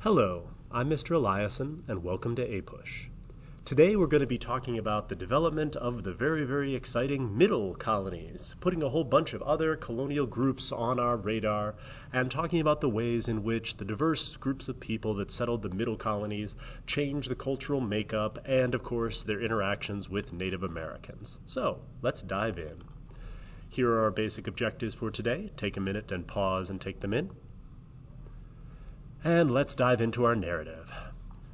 Hello, I'm Mr. Eliason, and welcome to APUSH. Today we're going to be talking about the development of the very exciting middle colonies, putting a whole bunch of other colonial groups on our radar, and talking about the ways in which the diverse groups of people that settled the middle colonies changed the cultural makeup and, of course, their interactions with Native Americans. So, let's dive in. Here are our basic objectives for today. Take a minute and pause and take them in. And let's dive into our narrative.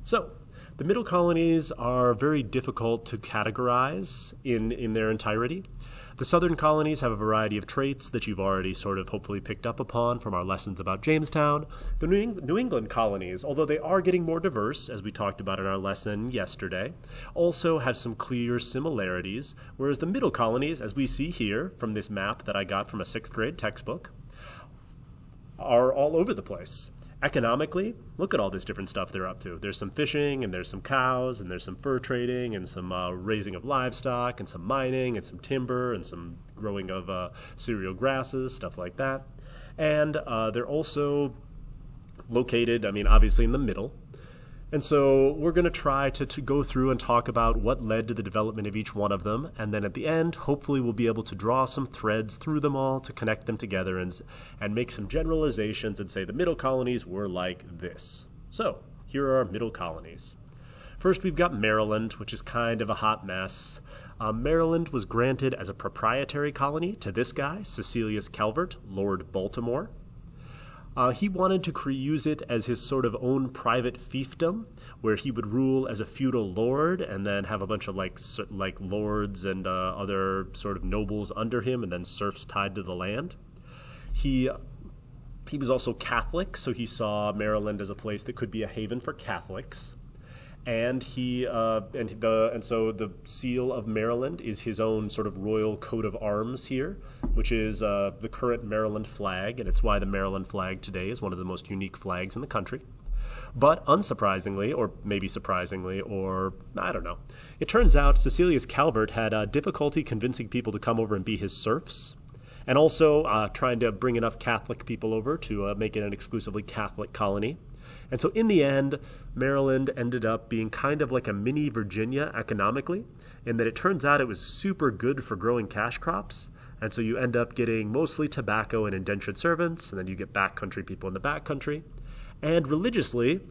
So, the middle colonies are very difficult to categorize in their entirety. The southern colonies have a variety of traits that you've already sort of hopefully picked up upon from our lessons about Jamestown. The New England colonies, although they are getting more diverse, as we talked about in our lesson yesterday, also have some clear similarities, whereas the middle colonies, as we see here from this map that I got from a 6th grade textbook, are all over the place. Economically, look at all this different stuff they're up to. There's some fishing, and there's some cows, and there's some fur trading, and some raising of livestock, and some mining, and some timber, and some growing of cereal grasses, stuff like that. And they're also located, obviously in the middle. And so we're going to try to go through and talk about what led to the development of each one of them. And then at the end, hopefully we'll be able to draw some threads through them all to connect them together and make some generalizations and say the middle colonies were like this. So here are our middle colonies. First, we've got Maryland, which is kind of a hot mess. Maryland was granted as a proprietary colony to this guy, Cecilius Calvert, Lord Baltimore. He wanted to use it as his sort of own private fiefdom, where he would rule as a feudal lord and then have a bunch of like lords and other sort of nobles under him and then serfs tied to the land. He was also Catholic, so he saw Maryland as a place that could be a haven for Catholics. And so the seal of Maryland is his own sort of royal coat of arms here, which is the current Maryland flag, and it's why the Maryland flag today is one of the most unique flags in the country. But unsurprisingly, or maybe surprisingly, or I don't know, it turns out Cecilius Calvert had difficulty convincing people to come over and be his serfs, and also trying to bring enough Catholic people over to make it an exclusively Catholic colony. And so in the end, Maryland ended up being kind of like a mini Virginia economically, in that it turns out it was super good for growing cash crops. And so you end up getting mostly tobacco and indentured servants, and then you get backcountry people in the backcountry. And religiously,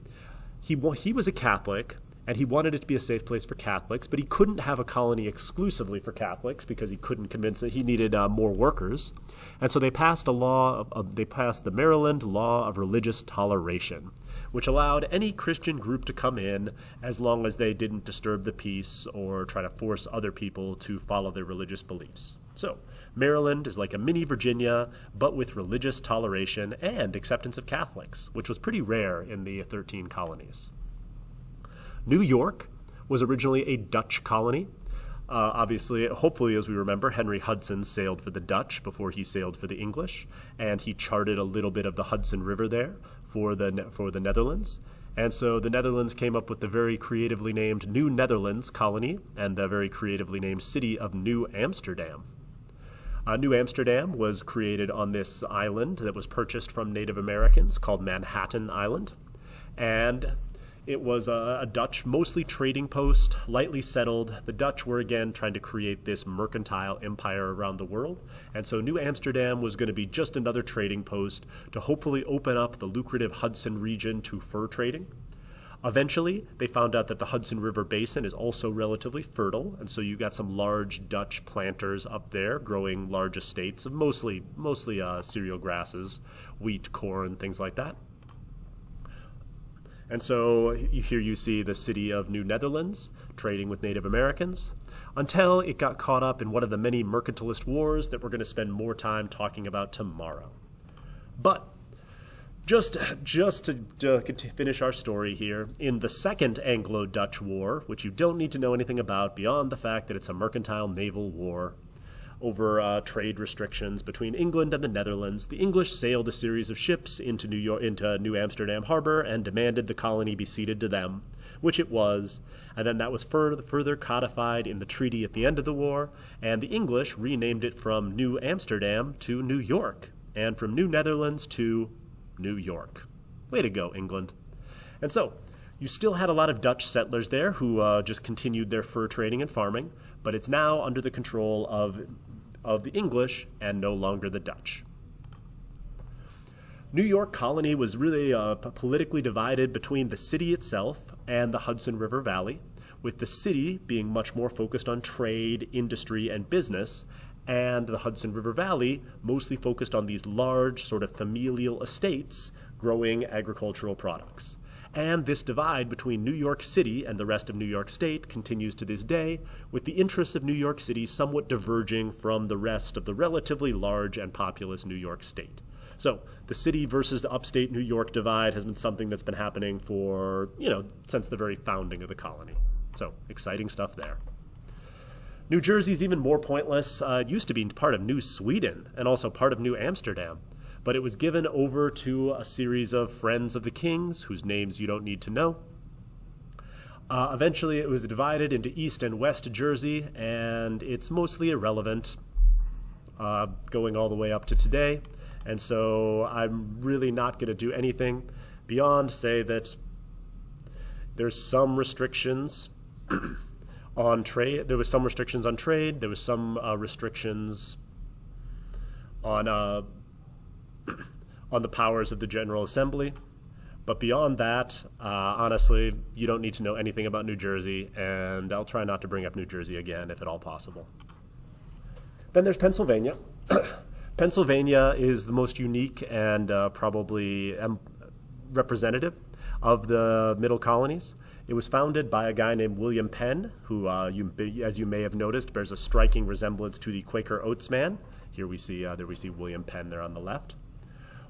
he was a Catholic, and he wanted it to be a safe place for Catholics, but he couldn't have a colony exclusively for Catholics because he couldn't convince that he needed more workers. And so they passed the Maryland Law of Religious Toleration, which allowed any Christian group to come in as long as they didn't disturb the peace or try to force other people to follow their religious beliefs. So Maryland is like a mini Virginia, but with religious toleration and acceptance of Catholics, which was pretty rare in the 13 colonies. New York was originally a Dutch colony. Obviously, hopefully, as we remember, Henry Hudson sailed for the Dutch before he sailed for the English, and he charted a little bit of the Hudson River there for the Netherlands. And so the Netherlands came up with the very creatively named New Netherlands colony and the very creatively named city of New Amsterdam. New Amsterdam was created on this island that was purchased from Native Americans called Manhattan Island, and it was a Dutch, mostly trading post, lightly settled. The Dutch were again trying to create this mercantile empire around the world. And so New Amsterdam was going to be just another trading post to hopefully open up the lucrative Hudson region to fur trading. Eventually, they found out that the Hudson River Basin is also relatively fertile, and so you got some large Dutch planters up there growing large estates of mostly cereal grasses, wheat, corn, things like that. And so here you see the city of New Netherlands trading with Native Americans until it got caught up in one of the many mercantilist wars that we're going to spend more time talking about tomorrow. But just to finish our story here, in the Second Anglo-Dutch War, which you don't need to know anything about beyond the fact that it's a mercantile naval war over trade restrictions between England and the Netherlands, the English sailed a series of ships into New Amsterdam harbor and demanded the colony be ceded to them, which it was, and then that was further codified in the treaty at the end of the war, and the English renamed it from New Amsterdam to New York, and from New Netherlands to New York. Way to go, England. And so you still had a lot of Dutch settlers there who just continued their fur trading and farming, but it's now under the control of the English and no longer the Dutch. New York Colony was really politically divided between the city itself and the Hudson River Valley, with the city being much more focused on trade, industry, and business, and the Hudson River Valley mostly focused on these large sort of familial estates growing agricultural products. And this divide between New York City and the rest of New York State continues to this day, with the interests of New York City somewhat diverging from the rest of the relatively large and populous New York State. So the city versus the upstate New York divide has been something that's been happening for, since the very founding of the colony. So exciting stuff there. New Jersey is even more pointless. It used to be part of New Sweden and also part of New Amsterdam, but it was given over to a series of friends of the kings whose names you don't need to know. Eventually it was divided into East and West Jersey, and it's mostly irrelevant going all the way up to today. And so I'm really not going to do anything beyond say that there's some restrictions on trade. There was some restrictions on trade. There was some restrictions on the powers of the General Assembly. But beyond that, honestly, you don't need to know anything about New Jersey, and I'll try not to bring up New Jersey again if at all possible. Then there's Pennsylvania. Pennsylvania is the most unique and probably representative of the middle colonies. It was founded by a guy named William Penn, who, as you may have noticed, bears a striking resemblance to the Quaker Oats man. Here we see William Penn there on the left.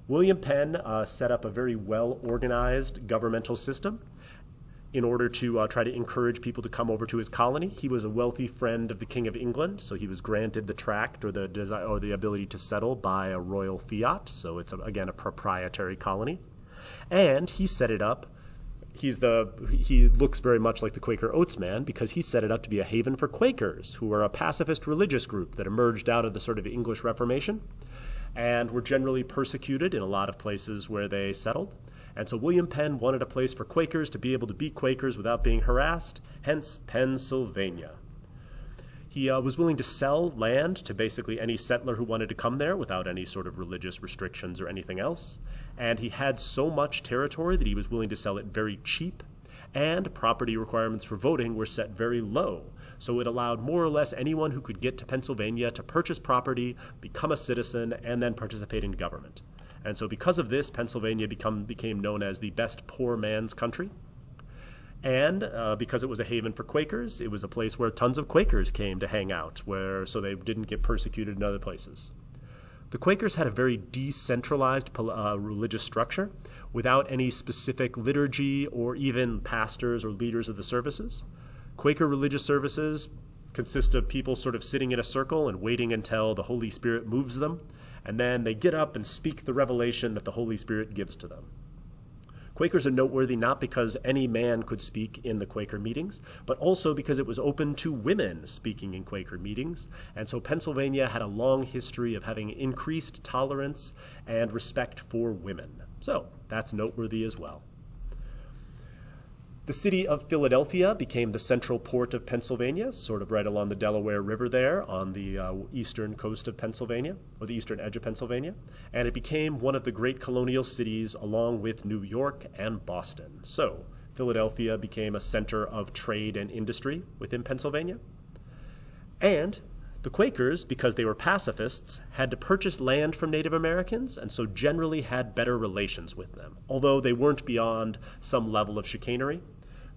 William Penn set up a very well-organized governmental system in order to try to encourage people to come over to his colony. He was a wealthy friend of the King of England, so he was granted the tract or the ability to settle by a royal fiat. So it's again a proprietary colony, and he set it up. He looks very much like the Quaker Oats man because he set it up to be a haven for Quakers, who were a pacifist religious group that emerged out of the sort of English Reformation and were generally persecuted in a lot of places where they settled. And so William Penn wanted a place for Quakers to be able to be Quakers without being harassed, hence Pennsylvania. He was willing to sell land to basically any settler who wanted to come there without any sort of religious restrictions or anything else. And he had so much territory that he was willing to sell it very cheap, and property requirements for voting were set very low. So it allowed more or less anyone who could get to Pennsylvania to purchase property, become a citizen, and then participate in government. And so because of this, Pennsylvania became known as the best poor man's country. And because it was a haven for Quakers, it was a place where tons of Quakers came to hang out, so they didn't get persecuted in other places. The Quakers had a very decentralized religious structure without any specific liturgy or even pastors or leaders of the services. Quaker religious services consist of people sort of sitting in a circle and waiting until the Holy Spirit moves them, and then they get up and speak the revelation that the Holy Spirit gives to them. Quakers are noteworthy not because any man could speak in the Quaker meetings, but also because it was open to women speaking in Quaker meetings. And so Pennsylvania had a long history of having increased tolerance and respect for women. So that's noteworthy as well. The city of Philadelphia became the central port of Pennsylvania, sort of right along the Delaware River there on the eastern coast of Pennsylvania, or the eastern edge of Pennsylvania, and it became one of the great colonial cities along with New York and Boston. So Philadelphia became a center of trade and industry within Pennsylvania. And the Quakers, because they were pacifists, had to purchase land from Native Americans and so generally had better relations with them, although they weren't beyond some level of chicanery.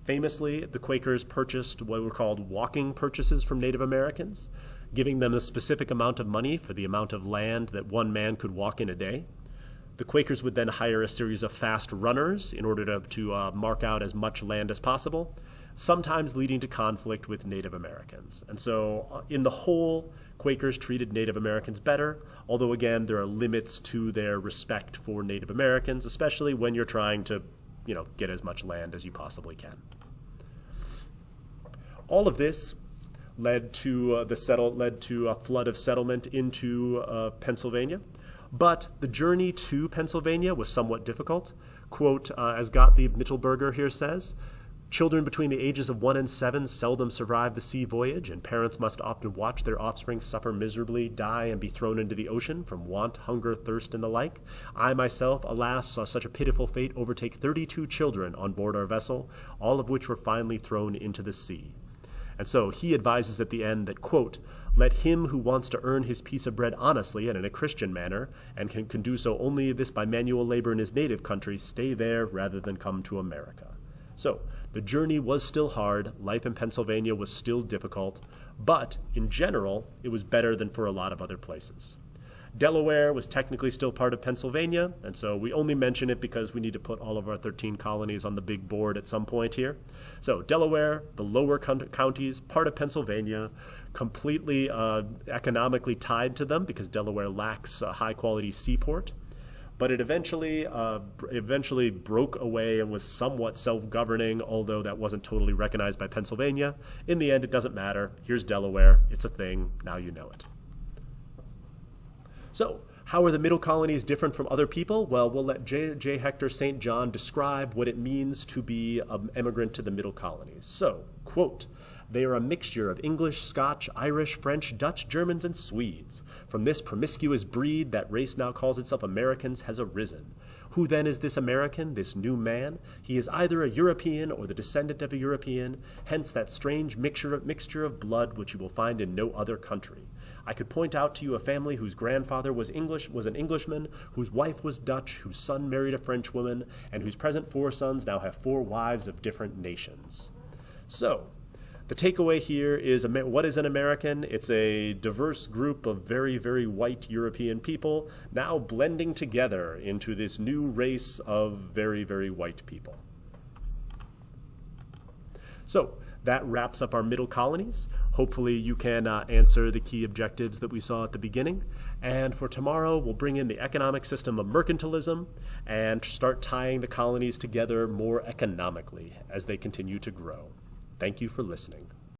Famously, the Quakers purchased what were called walking purchases from Native Americans, giving them a specific amount of money for the amount of land that one man could walk in a day. The Quakers would then hire a series of fast runners in order to mark out as much land as possible, sometimes leading to conflict with Native Americans. And so in the whole, Quakers treated Native Americans better, although again, there are limits to their respect for Native Americans, especially when you're trying to get as much land as you possibly can. All of this led to a flood of settlement into Pennsylvania. But the journey to Pennsylvania was somewhat difficult. Quote, as Gottlieb Mittelberger here says, children between the ages of 1 and 7 seldom survive the sea voyage, and parents must often watch their offspring suffer miserably, die, and be thrown into the ocean from want, hunger, thirst, and the like. I myself, alas, saw such a pitiful fate overtake 32 children on board our vessel, all of which were finally thrown into the sea. And so he advises at the end that, quote, let him who wants to earn his piece of bread honestly and in a Christian manner, and can do so only this by manual labor in his native country, stay there rather than come to America. So, the journey was still hard, life in Pennsylvania was still difficult, but in general, it was better than for a lot of other places. Delaware was technically still part of Pennsylvania, and so we only mention it because we need to put all of our 13 colonies on the big board at some point here. So Delaware, the lower counties, part of Pennsylvania, completely economically tied to them because Delaware lacks a high-quality seaport. But it eventually broke away and was somewhat self-governing, although that wasn't totally recognized by Pennsylvania. In the end, it doesn't matter. Here's Delaware. It's a thing. Now you know it. So, how are the middle colonies different from other people? Well, we'll let J. Hector St. John describe what it means to be an immigrant to the middle colonies. So, quote, they are a mixture of English, Scotch, Irish, French, Dutch, Germans, and Swedes. From this promiscuous breed that race now calls itself Americans has arisen. Who then is this American, this new man? He is either a European or the descendant of a European, hence that strange mixture of blood which you will find in no other country. I could point out to you a family whose grandfather was an Englishman, whose wife was Dutch, whose son married a Frenchwoman, and whose present 4 sons now have 4 wives of different nations. So, the takeaway here is, what is an American? It's a diverse group of very, very white European people now blending together into this new race of very, very white people. So that wraps up our middle colonies. Hopefully you can answer the key objectives that we saw at the beginning. And for tomorrow, we'll bring in the economic system of mercantilism and start tying the colonies together more economically as they continue to grow. Thank you for listening.